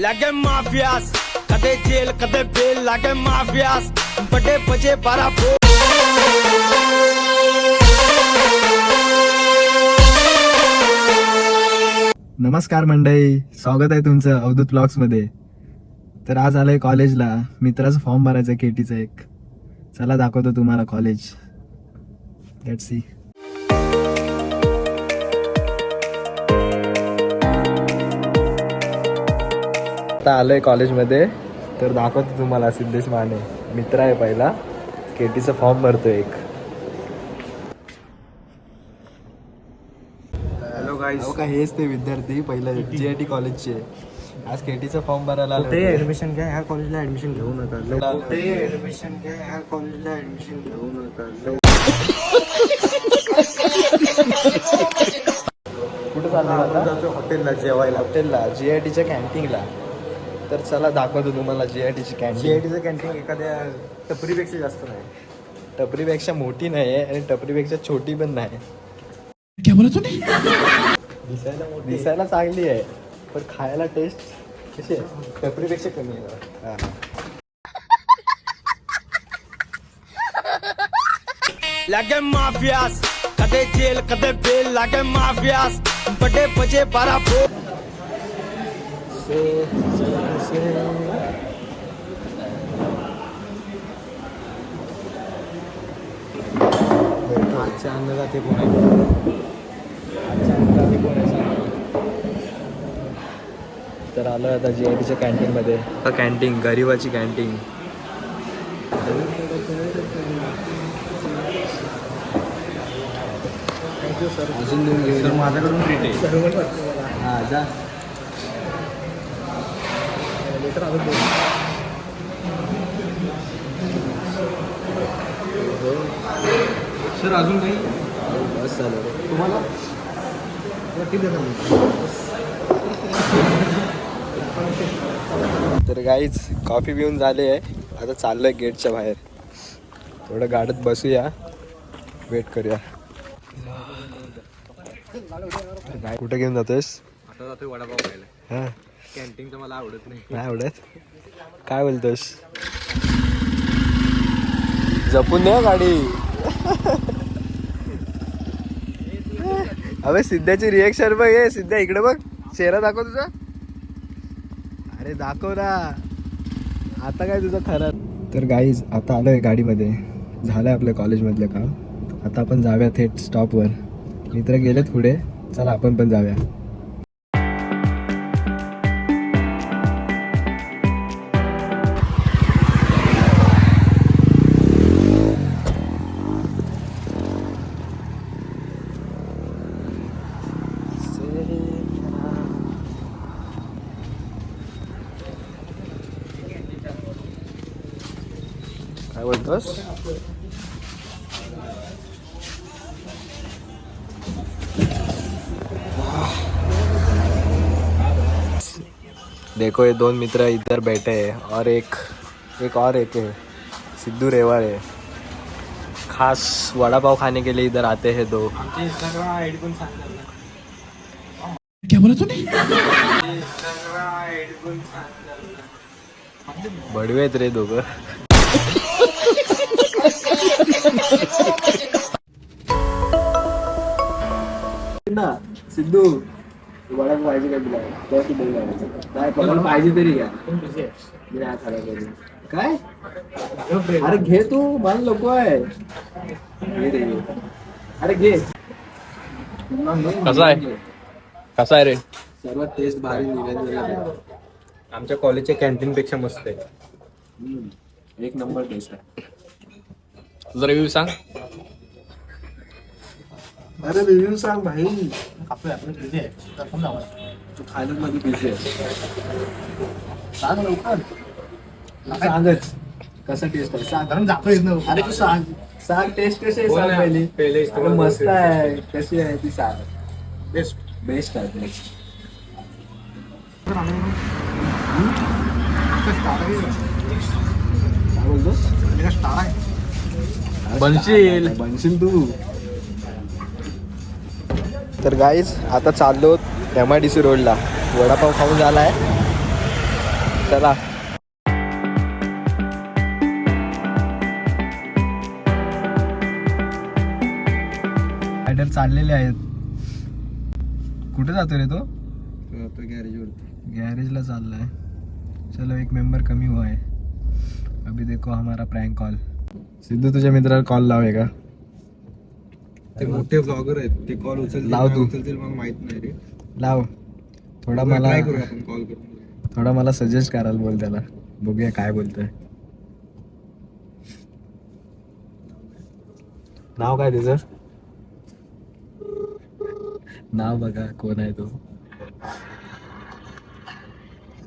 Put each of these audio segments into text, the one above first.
लागे माफियास कदे जेल कदे बेल लागे माफियास बड़े बजे 12 बोल। नमस्कार मंडळी, स्वागत आहे तुमचं अवधूत ब्लॉग्स मध्ये. तर आज आलोय कॉलेजला. मित्राचा फॉर्म भरायचा केटीचा एक. चला दाखवतो तुम्हाला कॉलेज. Let's see. आता आलोय कॉलेजमध्ये. तर दाखवतो तुम्हाला सिद्धेश माने मित्र आहे पहिला. केटीचा फॉर्म भरतोय एक. हॅलो गाईस. हो का, हेच ते विद्यार्थी पहिलं GIT कॉलेजचे. आज केटीचा फॉर्म भरायला आलो. ते ऍडमिशन घ्या, ह्या कॉलेजला ऍडमिशन घेऊ नका. ते ऍडमिशन घ्या, ह्या कॉलेजला ऍडमिशन घेऊ नका. कुठं चाललं आता? जातो हॉटेलला जेवायला. हॉटेलला GITच्या कॅन्टीनला. तर चला दाखवतो तुम्हाला GITची कॅन्टीन. GITचं कॅन्टीन एखाद्या टपरीपेक्षा जास्त नाही. टपरीपेक्षा मोठी नाही आहे आणि टपरीपेक्षा छोटी पण नाही. दिसायला चांगली आहे पण खायला टेस्ट कशी आहे? टपरीपेक्षा कमी आहे. लागे माफियास कदे जेल कदे बेल लागे माफियास बड़े बजे 12 बोल। आजच्या अन्नदाते कोण आहे? आजच्या अन्नदाते कोण आहे सांगा. तर आलो आता GITच्या कॅन्टीनमध्ये. कॅन्टीन गरीबाची कॅन्टीन. अजून देऊन घेऊ. माझ्याकडून ट्रीट आहे. हां जा. सर अजून काही बस झालं. तुम्हाला किती तर गाईज कॉफी पिऊन झाले आहे. आता चाललोय गेटच्या बाहेर. थोडं गाडीत बसूया, वेट करूया. कुठे घेऊन जातोयस? आता जातोय वडापाव खायला. हां, कॅन्टीनचं मला आवडत नाही. नाही आवडत. काय बोलतोस? जपून दे गाडी. अबे सिद्धाची रिएक्शन बघ. हे सिद्धा इकडे बघ. चेहरा दाखव तुझा. अरे दाखव ना. आता काय तुझं खरं. तर गाईज आता आलोय गाडीमध्ये. झालंय आपल्या कॉलेजमधलं काम. आता आपण जाऊया थेट स्टॉपवर. मित्र गेलेत पुढे. चला आपण पण जाऊया. काय बोलतोस? देखो ये दोन मित्र इधर बैठे हैं और एक और एक है सिद्धू रेवाड़े. खास वड़ा पाव खाने के लिए इधर आते हैं दो. इंस्टाग्राम आयडी पण सांगितलं. क्या बोला तूने? इंस्टाग्राम आयडी पण सांगितलं. बडवे आहेत रे दोघं. ना सिद्धू वडा पाहिजे का तुला? पाहिजे तरी घ्या. काय? अरे घे तू, मला नको आहे. घे रे. अरे घे. कसा आहे रे? सर्वात टेस्ट भारी निघाली. आमच्या कॉलेजच्या कॅन्टीन पेक्षा मस्त आहे. एक नंबर टेस्ट आहे. तुझा रिव्ह्यू सांग. अरे रिव्ह्यू सांग भाई. आपण बिझी आहे. तू खायला मध्ये बिझी आहे. सांग लवकर. सांगच कसं टेस्ट आहे. साधारण जातो इथनं. अरे तू सांग टेस्ट कशी आहे सांग पहिली. अरे मस्त आहे. कशी आहे ती सांग. बेस्ट आहे. बेस्ट. काय बोलतोस? बनशील तू. तर गाईज आता चाललो MIDC रोडला. वडापाव खाऊन झालाय. चला. रायडर चाललेले आहेत. कुठे जातो रे तो? गॅरेजला चाललाय. चलो एक मेंबर कमी हुआ है. अभी देखो हमारा प्रँक कॉल. सिद्धू तुझ्या मित्राला कॉल लावे का? ते मोठे ब्लॉगर आहेत, ते कॉल उचलतील लाव तू. उचलतील मग माहित नाही रे. लाव. थोडा मला ट्राय करूया आपण कॉल करून. थोडा मला सजेस्ट करायला बोल त्याला. बघूया काय बोलतोय. नाव काय त्याचं? नाव बघा कोण आहे तो.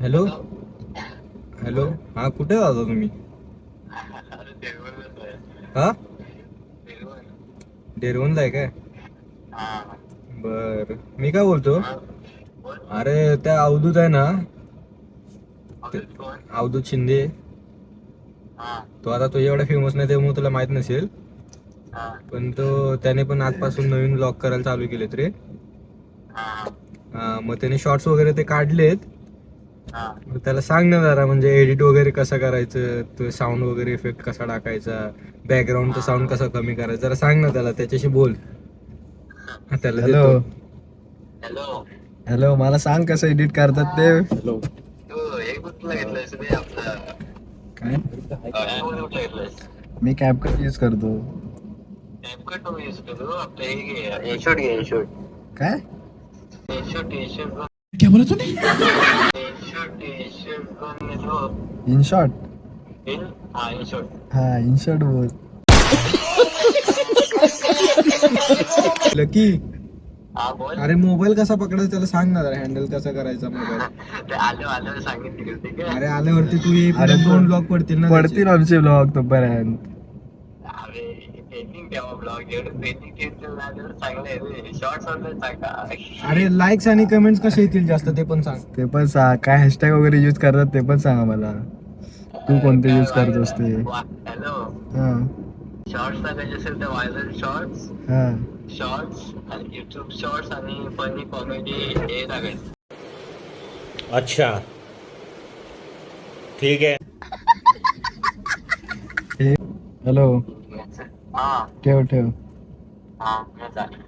हॅलो हॅलो, हा कुठे जाता तुम्ही? हा डेरवनला आहे काय? बर, मी काय बोलतो, अरे त्या अवधूत आहे ना, अवधूत शिंदे, तो आता तुझ्या एवढा फेमस नाही त्यामुळे तुला माहित नसेल, पण तो त्याने पण आजपासून नवीन ब्लॉग करायला चालू केलेत रे. मग त्याने शॉर्ट्स वगैरे ते काढलेत. मग त्याला सांग ना जरा, म्हणजे एडिट वगैरे कसं करायचं, तो साऊंड वगैरे इफेक्ट कसा टाकायचा, बॅकग्राऊंडचा साऊंड कसा कमी करायचा, जरा सांग ना त्याला, त्याच्याशी बोल. त्याला हॅलो हॅलो, हॅलो, मला सांग कसं एडिट करतात ते. हॅलो, तू एक कुठला घेतलायस रे आपला? काय? कुठला घेतलायस? मी कॅपकट यूज करतो. कॅपकट तो यूज करू. आपलं हे घे, इनशॉट घे, इनशॉट. काय? InShot, InShot. क्या बोला तूने? InShot, InShot. In short. हा, इनशॉट. हा इन शॉर्ट बोल. लकी, हा बोल. अरे मोबाईल कसा पकडायचा त्याला सांग ना जरा, हँडल कसा करायचा मोबाईल. ते आलं सांगितलं ठीक आहे. अरे आल्यावरती तू ये, अरे दोन ब्लॉग पडतील ना पडतील आमचे ब्लॉग तोपर्यंत. अरे पेंटिंग ठेवा ब्लॉग, एवढं पेंटिंग ठेवलं आल्यावर चांगलं आहे रे. शॉर्ट्स ऑनलाईन सांगा. अरे लाईक्स आणि कमेंट्स कसे येतील जास्त ते पण सांग. ते पण सांग. काय हॅशटॅग वगैरे यूज करतात ते पण सांगा मला. तू कोणते यूज करतोस ते. हॅलो, हा शॉर्ट्स टाकायचे असेल तर व्हायरल शॉर्ट्स, हा शॉर्ट्स आणि युट्यूब शॉर्ट्स आणि फनी कॉमेडी हे टाकायचं. अच्छा ठीक है. हॅलो, हा ठेव ठेव. हा चालेल.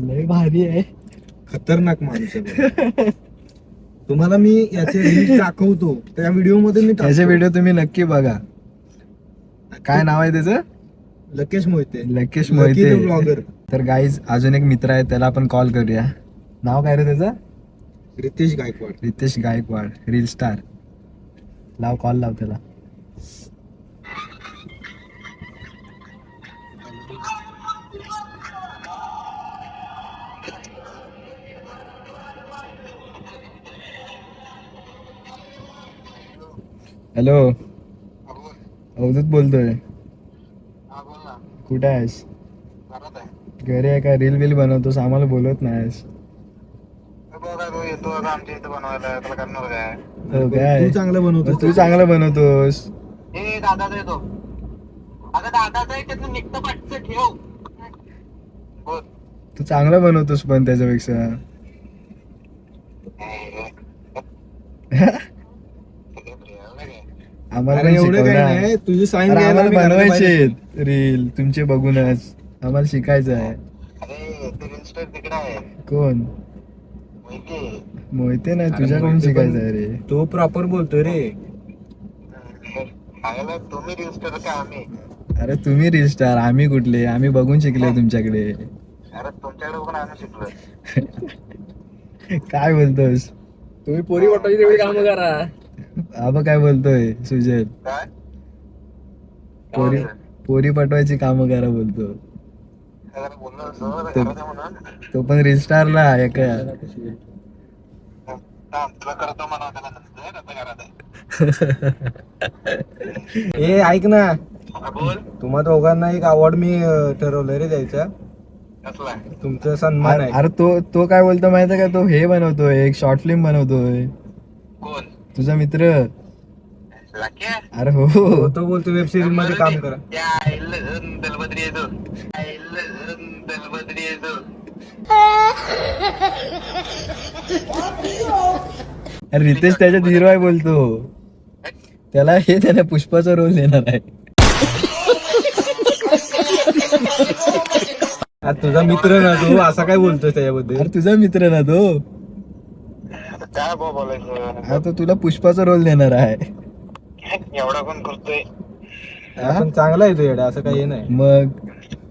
लय भारी आहे. खतरनाक माणूस आहे. तुम्हाला मी याचे रील दाखवतो, त्या व्हिडिओ मध्ये मी त्याचे व्हिडिओ तुम्ही नक्की बघा. काय नाव आहे त्याचं? लकेश मोहिते. लकेश मोहिते ब्लॉगर. तर गाईज अजून एक मित्र आहे, त्याला आपण कॉल करूया. नाव काय रे त्याचं? रितेश गायकवाड. Ritesh Gaikwad, reel star. लाव कॉल, लाव त्याला. हॅलो, अवधूत बोलतोय. हा बोल ना. कुठे आहेस? घरात आहे. घरी आहे का? रील बिल बनवतोस, आम्हाला बोलत नाहीस. बघा तू येतो आता आमच्या इथं बनवायला, त्याला करणार काय? हो काय? तू चांगलं बनवतो. तू चांगलं बनवतोस. हे दादाचा येतो. अगं दादाचा आहे, त्यातनं निघतं पाठचं ठेव. बोल. तू चांगलं बनवतोस पण त्याच्यापेक्षा. आम्हाला अरे पण एवढं शिकव काही ना. नाही, तुझी साईन अरे घ्यायला आम्हाला मी घराच्या बाहेर बनवायचे रील तुमचे बघूनच. आम्हाला शिकायचं आहे. अरे ते रील्स्टर तिकडे आहे. कोण? माहिती मोहिते नाही, अरे तुझ्याकडून मोहिते पण- शिकायचं आहे रे. तो प्रॉपर बोलतोय रे. सांगायला तुम्ही रील्स्टर का आम्ही? अरे तुम्ही रील स्टार, आम्ही कुठले? आम्ही बघून शिकले तुमच्याकडे. अरे तुमच्याकडे पण आम्ही शिकलोय. काय बोलतोस? तुम्ही पोरी वाटायची तेवढी कामं करा. आबा काय बोलतोय सुजल? काय? पोरी पोरी पटवायची कामं करा बोलतो. त्याला बोललो होतो घरात आहे म्हणून. तो पण रील स्टारला एका. थांब, तुला करतो म्हणा त्याला नंतर, आता घरात आहे. ए ऐक ना, हा, बोल. तुम्हा दोघांना एक अवॉर्ड मी ठरवलंय रे द्यायचा. कसला? तुमचा सन्मान आहे. अरे तो काय बोलतो माहितीये का? तो हे बनवतोय, एक शॉर्ट फिल्म बनवतोय. कोण? तुझा मित्र. लाक्या? अरे हो. तो बोलतो वेब सिरीज मध्ये काम करा. त्या आईला दलबद्री येतो. आईला दलबद्री येतो. अरे रितेश त्याच्यात हिरो आहे बोलतो. त्याला त्याने पुष्पाचा रोल देणार आहे. अरे तुझा मित्र ना तू असा काय बोलतोय त्याच्याबद्दल? अरे तुझा मित्र ना तो. काय बोलायचं आता तुला पुष्पाचा रोल देणार आहे. एवढा कोण करतोय. हा? पण चांगला आहे तो येडा, असं काही नाही. मग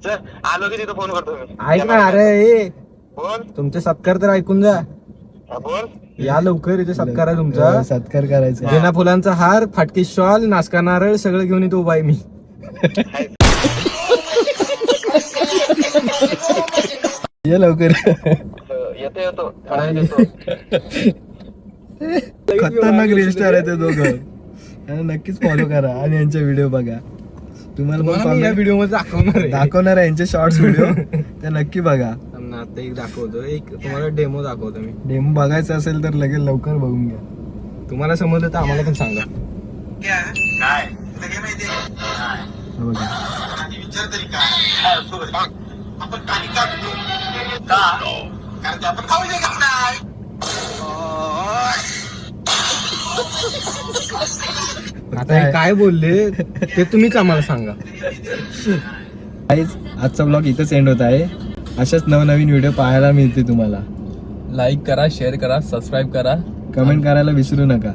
चल आलो की तिथं फोन करतो मी. ऐक ना, अरे ए, बोल. तुमचे सत्कार तर ऐकून जा. बोल. या लवकर, इथे सत्कार आहे तुमचा. सत्कार करायचा. बिना फुलांचा हार, फाटकी शॉल, नाचका नारळ सगळं घेऊन येतो उभा आहे मी. ये लवकर. येतो थोड्या वेळात येतो. खतरनाक रील स्टार आहे ते दोघं. आणि नक्कीच फॉलो करा आणि यांचे व्हिडिओ बघा. तुम्हाला पण तुम्हाला मी या व्हिडिओ मध्ये दाखवणार आहे. दाखवणार आहे यांचे शॉर्ट्स व्हिडिओ. ते नक्की बघा. थांब ना, आता एक दाखवतो, एक तुम्हाला डेमो दाखवतो मी. डेमो बघायचं असेल तर लगेच लवकर बघून घ्या. तुम्हाला समजलं तर आम्हाला पण सांगा. काय तुला काय माहिती आहे? हे बघा. आणि विचार तरी काय आपण काही का कारण ते आपण खाऊ नाही घालणार. आता हे काय बोलले ते तुम्हीच आम्हाला सांगा. गाईज, आजचा ब्लॉग इथंच एंड होत आहे. अशाच नवनवीन व्हिडिओ पाहायला मिळते तुम्हाला. लाईक करा, शेअर करा, सबस्क्राईब करा. कमेंट करायला विसरू नका.